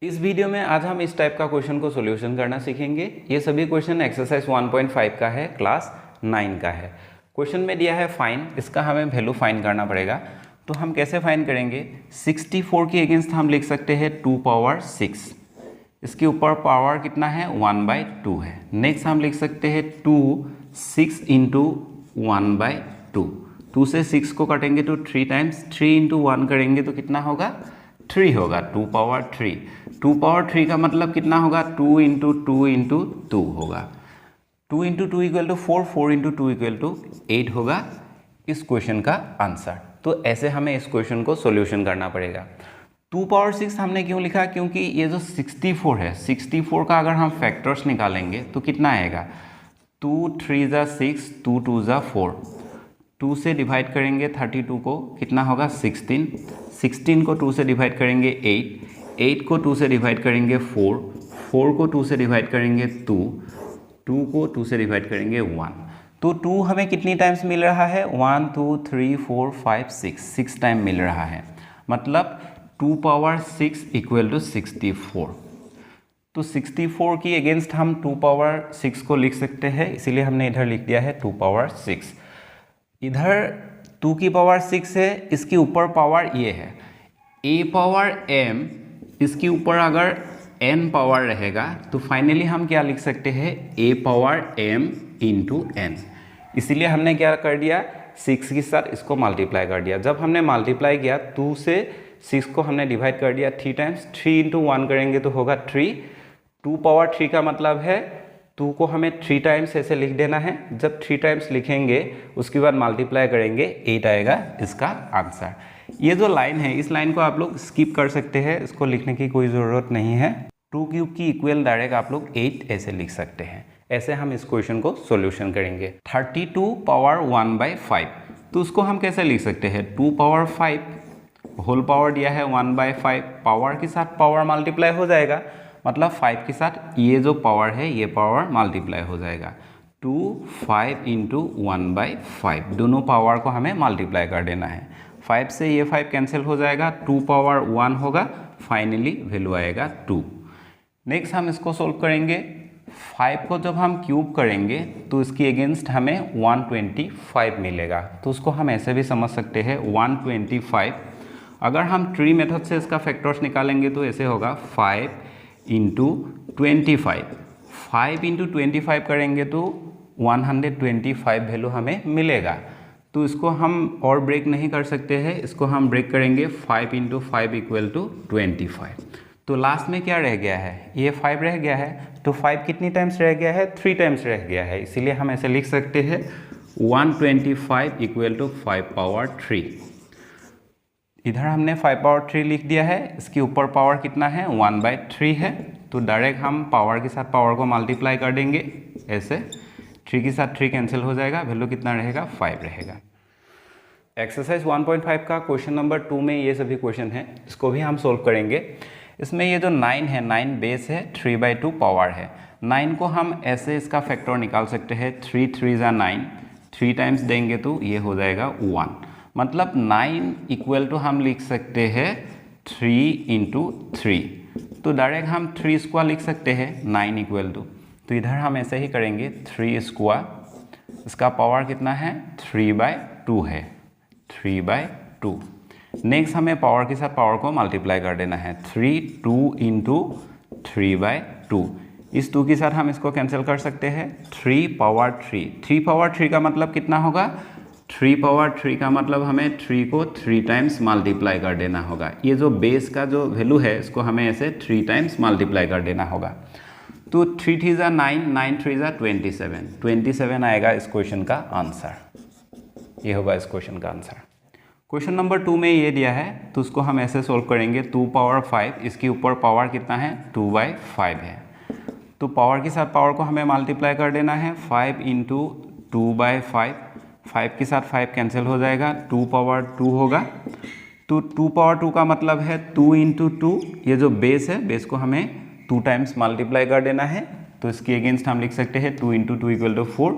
इस वीडियो में आज हम इस टाइप का क्वेश्चन को सॉल्यूशन करना सीखेंगे। ये सभी क्वेश्चन एक्सरसाइज 1.5 का है, क्लास 9 का है। क्वेश्चन में दिया है फाइन, इसका हमें वैल्यू फाइन करना पड़ेगा। तो हम कैसे फाइन करेंगे? 64 के अगेंस्ट हम लिख सकते हैं 2 पावर 6। इसके ऊपर पावर कितना है? 1/2 है। नेक्स्ट हम लिख सकते हैं 2 6 इंटू 1/2। 2 से 6 को कटेंगे तो 3 टाइम्स, 3 इंटू 1 करेंगे तो कितना होगा? 3 होगा। 2 पावर 3। 2 पावर 3 का मतलब कितना होगा? 2 इंटू 2 इंटू 2 होगा। 2 into 2 equal to 4, 4 into 2 equal to 8 होगा इस क्वेश्चन का आंसर। तो ऐसे हमें इस क्वेश्चन को सॉल्यूशन करना पड़ेगा। 2 पावर 6 हमने क्यों लिखा? क्योंकि ये जो 64 है, 64 का अगर हम फैक्टर्स निकालेंगे तो कितना आएगा? 2 3 ज़ा 6, 2 2 ज़ा 4। 2 से डिवाइड करेंगे 32 को, कितना होगा? 16। 16 को 2 से डिवाइड करेंगे 8। 8 को 2 से डिवाइड करेंगे 4। 4 को 2 से डिवाइड करेंगे 2। 2 को 2 से डिवाइड करेंगे 1। तो 2 हमें कितनी टाइम्स मिल रहा है? 1 2 3 4 5 6, 6 टाइम मिल रहा है। मतलब 2 पावर 6 इक्वल टू 64। तो 64 की अगेंस्ट हम 2 पावर 6 को लिख सकते हैं, इसीलिए हमने इधर लिख दिया है 2 पावर 6। इधर 2 की पावर 6 है, इसके ऊपर पावर ये है a पावर m। इसके ऊपर अगर n पावर रहेगा तो फाइनली हम क्या लिख सकते हैं? a power m into n। इसीलिए हमने क्या कर दिया? 6 के साथ इसको मल्टीप्लाई कर दिया। जब हमने मल्टीप्लाई किया 2 से 6 को हमने डिवाइड कर दिया 3 टाइम्स। 3 इंटू 1 करेंगे तो होगा 3। 2 पावर 3 का मतलब है 2 को हमें 3 टाइम्स ऐसे लिख देना है। जब 3 टाइम्स लिखेंगे उसके बाद मल्टीप्लाई करेंगे 8 आएगा इसका आंसर। ये जो लाइन है, इस लाइन को आप लोग स्किप कर सकते हैं, इसको लिखने की कोई ज़रूरत नहीं है। 2 क्यूब की इक्वल डायरेक्ट आप लोग 8 ऐसे लिख सकते हैं। ऐसे हम इस क्वेश्चन को सॉल्यूशन करेंगे। 32 पावर 1/5, तो उसको हम कैसे लिख सकते हैं? 2 पावर 5 होल पावर दिया है 1/5, पावर के साथ पावर मल्टीप्लाई हो जाएगा। मतलब 5 के साथ ये जो पावर है ये पावर मल्टीप्लाई हो जाएगा। 2 5 इंटू 1/5, दोनों पावर को हमें मल्टीप्लाई कर देना है। 5 से ये 5 कैंसिल हो जाएगा, 2 पावर 1 होगा, फाइनली वैल्यू आएगा 2। नेक्स्ट हम इसको सोल्व करेंगे। 5 को जब हम क्यूब करेंगे तो इसकी अगेंस्ट हमें 125 मिलेगा। तो उसको हम ऐसे भी समझ सकते हैं 125। अगर हम ट्री मेथड से इसका फैक्टर्स निकालेंगे तो ऐसे होगा 5 इंटू 25। 5 इंटू 25 करेंगे तो 125 वैल्यू हमें मिलेगा। तो इसको हम और ब्रेक नहीं कर सकते हैं, इसको हम ब्रेक करेंगे 5 इंटू 5 इक्वल टू 25। तो लास्ट में क्या रह गया है? ये 5 रह गया है। तो 5 कितनी टाइम्स रह गया है? 3 टाइम्स रह गया है। इसीलिए हम ऐसे लिख सकते हैं 125 इक्वल टू 5 पावर 3। इधर हमने 5 पावर 3 लिख दिया है, इसके ऊपर पावर कितना है? 1/3 है। तो डायरेक्ट हम पावर के साथ पावर को मल्टीप्लाई कर देंगे ऐसे। 3 के साथ 3 कैंसिल हो जाएगा, वैल्यू कितना रहेगा? 5 रहेगा। एक्सरसाइज 1.5 का क्वेश्चन नंबर 2 में ये सभी क्वेश्चन हैं, इसको भी हम सोल्व करेंगे। इसमें ये जो 9 है, 9 बेस है, 3/2 पावर है। 9 को हम ऐसे इसका फैक्टर निकाल सकते हैं। 3 3 ज़ा 9, 3 टाइम्स देंगे तो ये हो जाएगा 1। मतलब 9 इक्वल टू हम लिख सकते हैं 3 इंटू 3। तो डायरेक्ट हम 3 स्क्वायर लिख सकते हैं 9 इक्वल टू। तो इधर हम ऐसे ही करेंगे 3 स्क्वायर, इसका पावर कितना है? 3/2 है, 3/2। नेक्स्ट हमें पावर के साथ पावर को मल्टीप्लाई कर देना है। 3 2 इंटू 3/2। इस 2 के साथ हम इसको कैंसिल कर सकते हैं। 3 पावर 3, 3 पावर 3 का मतलब कितना होगा? 3 पावर 3 का मतलब हमें 3 को 3 टाइम्स मल्टीप्लाई कर देना होगा। ये जो बेस का जो वैल्यू है इसको हमें ऐसे 3 टाइम्स मल्टीप्लाई कर देना होगा। तो 3 3 ज़ा 9, 9 3 ज़ा 27, 27 आएगा इस क्वेश्चन का आंसर। ये होगा इस क्वेश्चन का आंसर। क्वेश्चन नंबर 2 में ये दिया है तो उसको हम ऐसे सोल्व करेंगे। 2 पावर 5, इसके ऊपर पावर कितना है? 2/5 है। तो पावर के साथ पावर को हमें मल्टीप्लाई कर देना है। 5 इंटू 2/5, 5 के साथ 5 कैंसिल हो जाएगा, 2 पावर 2 होगा। तो 2 पावर 2 का मतलब है 2 इंटू 2, ये जो बेस है, बेस को हमें 2 टाइम्स मल्टीप्लाई कर देना है। तो इसके अगेंस्ट हम लिख सकते हैं 2 इंटू 2 इक्वल टू 4।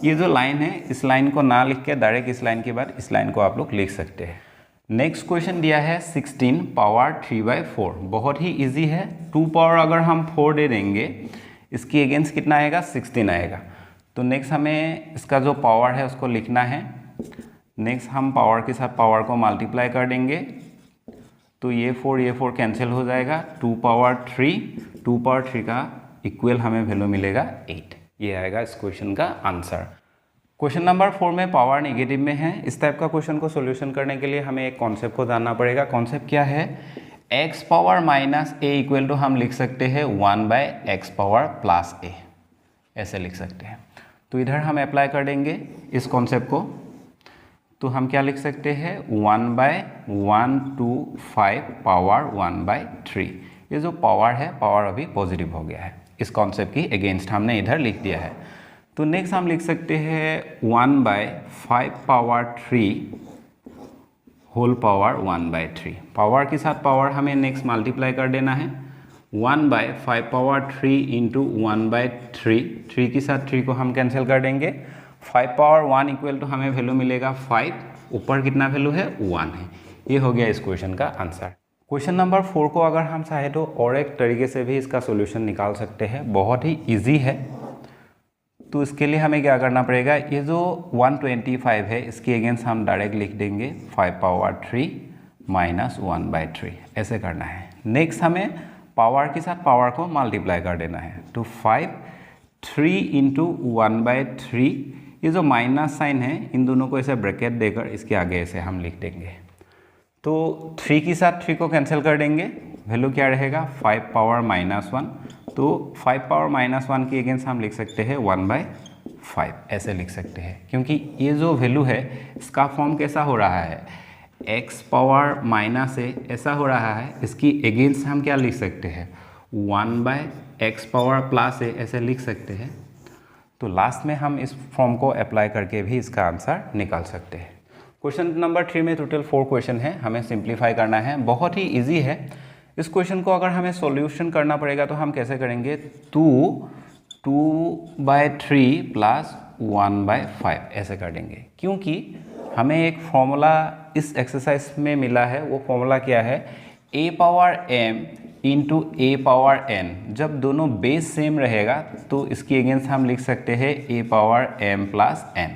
ये जो लाइन है, इस लाइन को ना लिख के डायरेक्ट इस लाइन के बाद इस लाइन को आप लोग लिख सकते हैं। नेक्स्ट क्वेश्चन दिया है 16 पावर 3/4, बहुत ही इजी है। 2 पावर अगर हम 4 दे देंगे, इसकी अगेंस्ट कितना आएगा, 16 आएगा। तो नेक्स्ट हमें इसका जो पावर है उसको लिखना है। नेक्स्ट हम पावर के साथ पावर को मल्टीप्लाई कर देंगे, तो ये 4 कैंसिल हो जाएगा। 2 पावर 3 का इक्वल हमें वैल्यू मिलेगा 8। ये आएगा इस क्वेश्चन का आंसर। क्वेश्चन नंबर 4 में पावर नेगेटिव में है। इस टाइप का क्वेश्चन को सॉल्यूशन करने के लिए हमें एक कॉन्सेप्ट को जानना पड़ेगा। कॉन्सेप्ट क्या है, x power minus a equal to हम लिख सकते हैं 1/x पावर प्लस a, ऐसे लिख सकते हैं। तो इधर हम अप्लाई कर देंगे इस कॉन्सेप्ट को, तो हम क्या लिख सकते हैं 1/125 पावर 1/3। ये जो पावर है, पावर अभी पॉजिटिव हो गया है, इस कॉन्सेप्ट की अगेंस्ट हमने इधर लिख दिया है। तो नेक्स्ट हम लिख सकते हैं 1/5 पावर 3 होल पावर 1/3। पावर के साथ पावर हमें नेक्स्ट मल्टीप्लाई कर देना है। 1/5 पावर 3 इंटू 1/3, 3 के साथ 3 को हम कैंसिल कर देंगे। 5 पावर 1 इक्वल टू हमें वैल्यू मिलेगा 5, ऊपर कितना वैल्यू है 1 है। ये हो गया इस क्वेश्चन का आंसर। क्वेश्चन नंबर 4 को अगर हम चाहे तो और एक तरीके से भी इसका सॉल्यूशन निकाल सकते हैं, बहुत ही इजी है। तो इसके लिए हमें क्या करना पड़ेगा, ये जो 125 है इसके अगेंस्ट हम डायरेक्ट लिख देंगे 5 पावर 3 माइनस 1/3, ऐसे करना है। नेक्स्ट हमें पावर के साथ पावर को मल्टीप्लाई कर देना है। तो 3 इंटू 1/3, ये जो माइनस साइन है इन दोनों को ऐसे ब्रैकेट देकर इसके आगे ऐसे हम लिख देंगे। तो 3 के साथ 3 को कैंसिल कर देंगे, वैल्यू क्या रहेगा 5 पावर -1। तो 5 पावर -1 के अगेंस्ट हम लिख सकते हैं 1/5, ऐसे लिख सकते हैं। क्योंकि ये जो वैल्यू है इसका फॉर्म कैसा हो रहा है, x पावर -a ऐसा हो रहा है। इसकी अगेंस्ट हम क्या लिख सकते हैं 1/x पावर +a, ऐसे लिख सकते हैं। तो लास्ट में हम इस फॉर्म को अप्लाई करके भी इसका आंसर निकाल सकते हैं। क्वेश्चन नंबर 3 में टोटल 4 क्वेश्चन है, हमें सिंप्लीफाई करना है। बहुत ही इजी है। इस क्वेश्चन को अगर हमें सॉल्यूशन करना पड़ेगा तो हम कैसे करेंगे, 2/3 प्लस 1/5 ऐसे कर देंगे। क्योंकि हमें एक फॉर्मूला इस एक्सरसाइज में मिला है, वो फॉर्मूला क्या है, a power m into a power n। जब दोनों बेस सेम रहेगा तो इसकी अगेंस्ट हम लिख सकते हैं a power m plus n,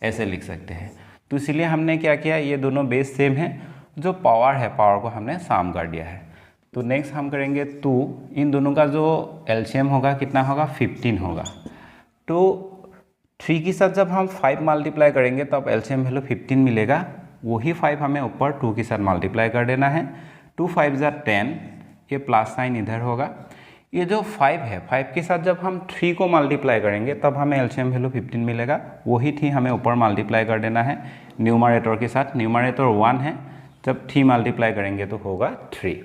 ऐसे लिख सकते हैं। तो इसलिए हमने क्या किया, ये दोनों बेस सेम है, जो पावर है पावर को हमने सम कर दिया है। तो नेक्स्ट हम करेंगे 2, इन दोनों का जो एलसीएम होगा कितना होगा 15 होगा। तो 3 के साथ जब हम 5 मल्टीप्लाई करेंगे तब एलसीएम वैल्यू 15 मिलेगा। वही 5 हमें ऊपर 2 के साथ मल्टीप्लाई कर देना है। 2 5 = 10, ये प्लस साइन इधर होगा। ये जो 5 है, 5 के साथ जब हम 3 को मल्टीप्लाई करेंगे तब हमें एलसीएम वैल्यू 15 मिलेगा। वही 3 हमें ऊपर मल्टीप्लाई कर देना है न्यूमरेटर के साथ। न्यूमरेटर 1 है, जब 3 मल्टीप्लाई करेंगे तो होगा 3।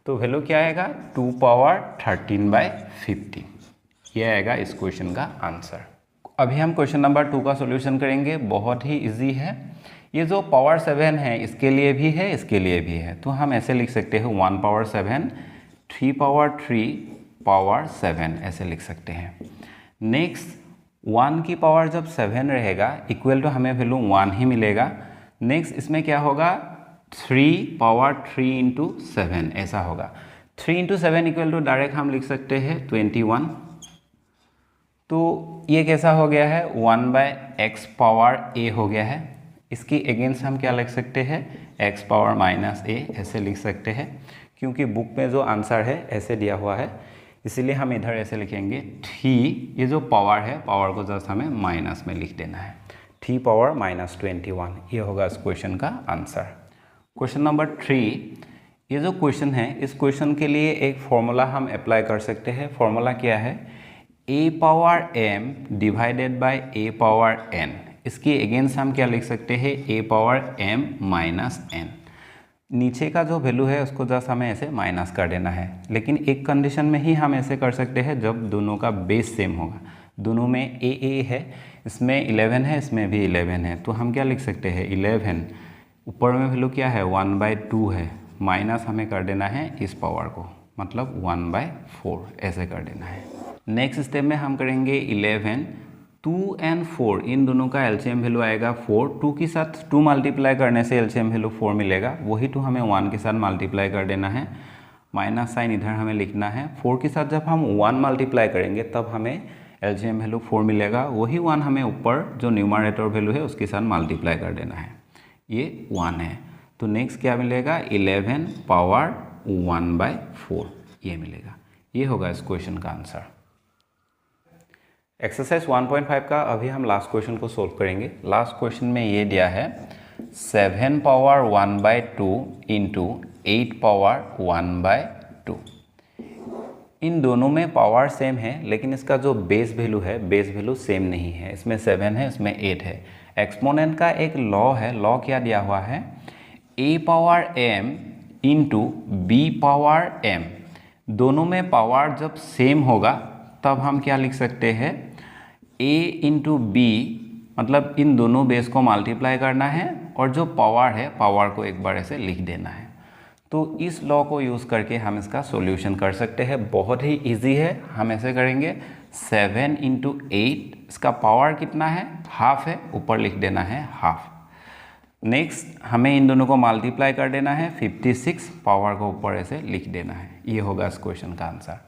तो वैल्यू क्या आएगा 2 पावर 13/15, ये आएगा इस क्वेश्चन का आंसर। अभी हम क्वेश्चन नंबर 2 का सॉल्यूशन करेंगे, बहुत ही इजी है। ये जो पावर 7 है इसके लिए भी है, इसके लिए भी है। तो हम ऐसे लिख सकते हैं 1 पावर 7, 3 पावर 3 पावर 7, ऐसे लिख सकते हैं। नेक्स्ट 1 की पावर जब 7 रहेगा इक्वल टू हमें वैल्यू 1 ही मिलेगा। नेक्स्ट इसमें क्या होगा 3 पावर 3 इंटू 7, ऐसा होगा। 3 इंटू 7 इक्वल टू डायरेक्ट हम लिख सकते हैं 21। तो ये कैसा हो गया है 1/x पावर a हो गया है। इसकी अगेंस्ट हम क्या लिख सकते हैं x पावर -a, ऐसे लिख सकते हैं। क्योंकि बुक में जो आंसर है ऐसे दिया हुआ है, इसीलिए हम इधर ऐसे लिखेंगे 3, ये जो पावर है पावर को जस्ट हमें माइनस में लिख देना है, 3 पावर -21, ये होगा इस क्वेश्चन का आंसर। क्वेश्चन नंबर 3, ये जो क्वेश्चन है इस क्वेश्चन के लिए एक फॉर्मूला हम अप्लाई कर सकते हैं। फॉर्मूला क्या है, a power m divided by a power n। इसकी अगेंस्ट हम क्या लिख सकते हैं a power m minus n। नीचे का जो वैल्यू है उसको जस्ट हमें ऐसे माइनस कर देना है। लेकिन एक कंडीशन में ही हम ऐसे कर सकते हैं, जब दोनों का बेस सेम होगा। दोनों में a है, इसमें 11 है, इसमें भी 11 है। तो हम क्या लिख सकते हैं 11, ऊपर में वैल्यू क्या है 1/2 है, माइनस हमें कर देना है इस पावर को, मतलब 1/4 ऐसे कर देना है। नेक्स्ट स्टेप में हम करेंगे 11, 2 एंड 4 इन दोनों का एलसीएम वैल्यू आएगा 4। 2 के साथ 2 मल्टीप्लाई करने से एलसीएम वैल्यू 4 मिलेगा, वही 2 हमें 1 के साथ मल्टीप्लाई कर देना है, माइनस साइन इधर हमें लिखना है। 4 के साथ जब हम 1 मल्टीप्लाई करेंगे तब हमें एलसीएम वैल्यू 4 मिलेगा, वही 1 हमें ऊपर जो न्यूमरेटर वैल्यू है उसके साथ मल्टीप्लाई कर देना है, ये 1 है। तो नेक्स्ट क्या मिलेगा, 11 पावर 1/4 ये मिलेगा। ये होगा इस क्वेश्चन का आंसर। एक्सरसाइज 1.5 का अभी हम लास्ट क्वेश्चन को सोल्व करेंगे। लास्ट क्वेश्चन में ये दिया है 7 पावर 1/2 इंटू 8 पावर 1/2। इन दोनों में पावर सेम है, लेकिन इसका जो बेस वैल्यू है, बेस वैल्यू सेम नहीं है। इसमें 7 है, इसमें 8 है। एक्सपोनेंट का एक लॉ है, लॉ क्या दिया हुआ है, a power m into b power m। दोनों में पावर जब सेम होगा तब हम क्या लिख सकते हैं, a इंटू बी, मतलब इन दोनों बेस को मल्टीप्लाई करना है और जो पावर है पावर को एक बार ऐसे लिख देना है। तो इस लॉ को यूज़ करके हम इसका सॉल्यूशन कर सकते हैं। बहुत ही इजी है, हम ऐसे करेंगे 7 इंटू 8, इसका पावर कितना है, हाफ है, ऊपर लिख देना है हाफ। नेक्स्ट हमें इन दोनों को मल्टीप्लाई कर देना है, 56, पावर को ऊपर ऐसे लिख देना है। ये होगा इस क्वेश्चन का आंसर।